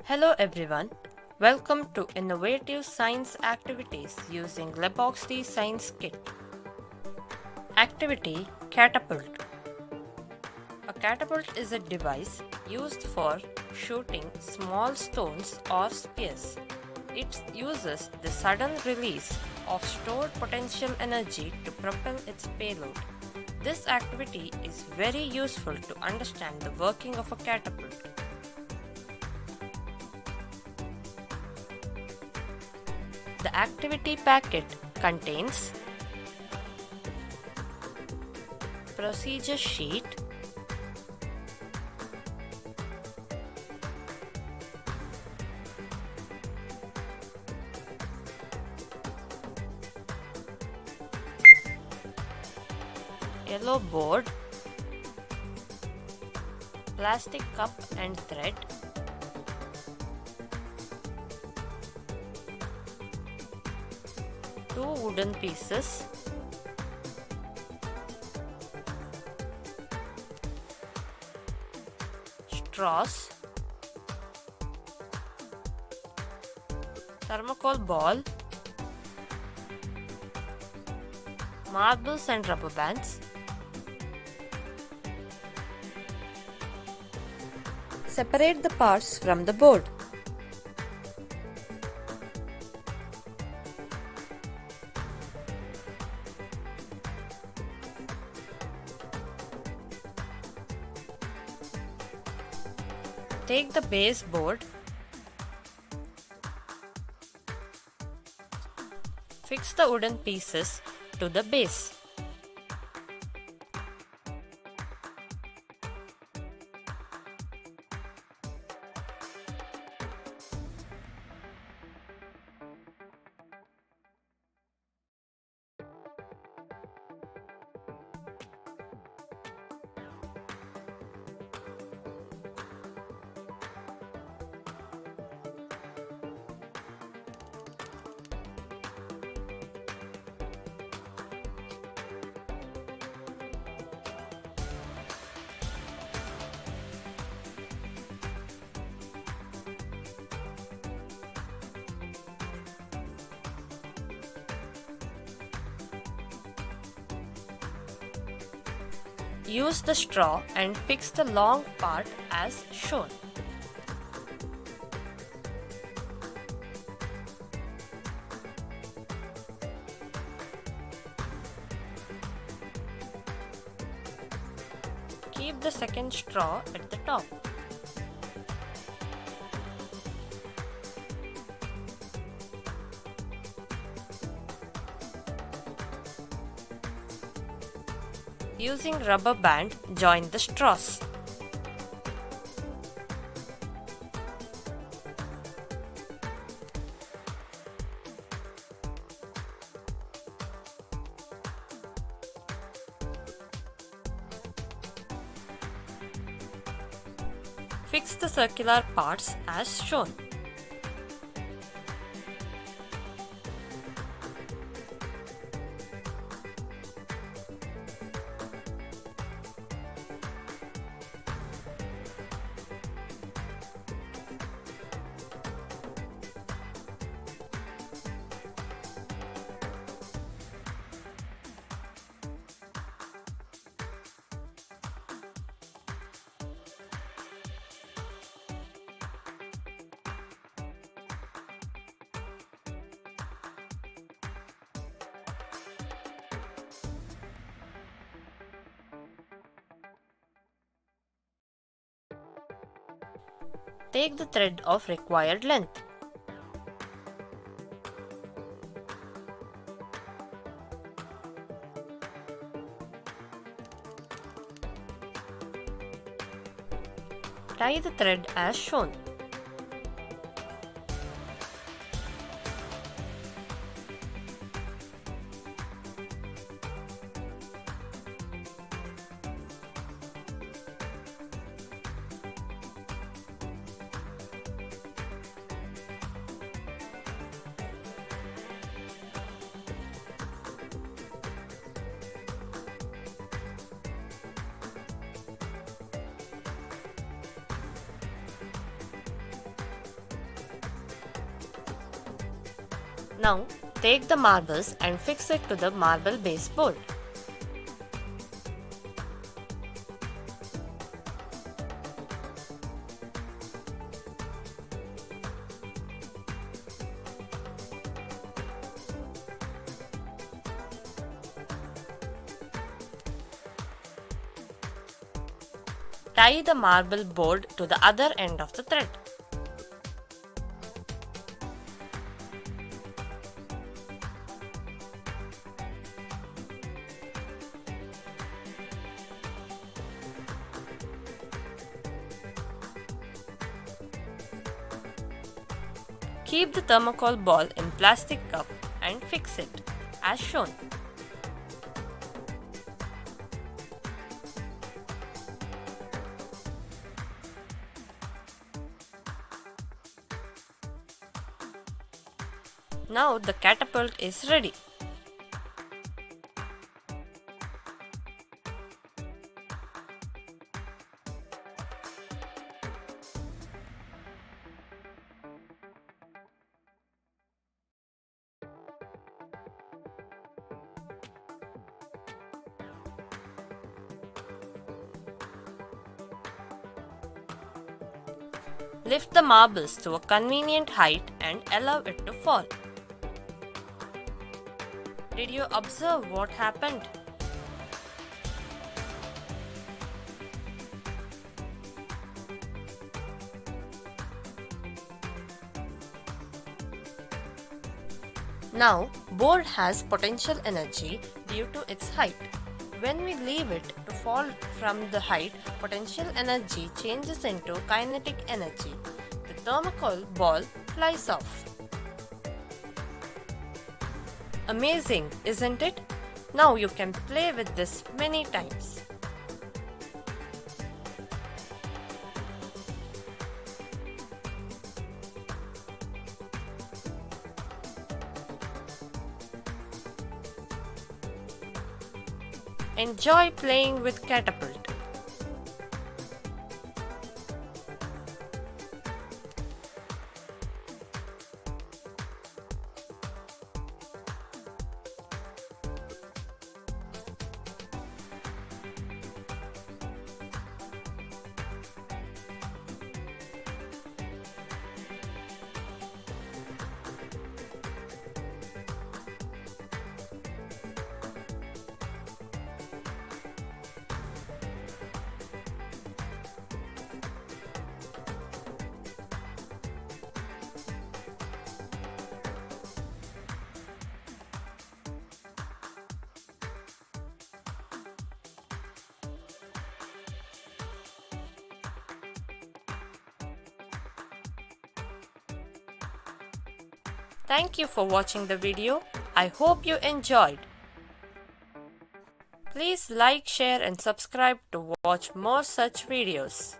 Hello everyone, welcome to Innovative Science Activities using Laboxd Science Kit. Activity Catapult. A catapult is a device used for shooting small stones or spears. It uses the sudden release of stored potential energy to propel its payload. This activity is very useful to understand the working of a catapult. The activity packet contains procedure sheet, yellow board, plastic cup and thread, two wooden pieces, straws, thermocol ball, marbles and rubber bands. Separate the parts from the board. Take the base board, fix the wooden pieces to the base. Use the straw and fix the long part as shown. Keep the second straw at the top. Using rubber band, join the straws. Fix the circular parts as shown. Take the thread of required length. Tie the thread as shown. Now take the marbles and fix it to the marble base board. Tie the marble board to the other end of the thread. Keep the thermocol ball in plastic cup and fix it as shown. Now the catapult is ready. Lift the marbles to a convenient height and allow it to fall. Did you observe what happened? Now, board has potential energy due to its height. When we leave it to fall from the height, potential energy changes into kinetic energy. The thermocol ball flies off. Amazing, isn't it? Now you can play with this many times. Enjoy playing with Catapult. Thank you for watching the video. I hope you enjoyed. Please like, share and subscribe to watch more such videos.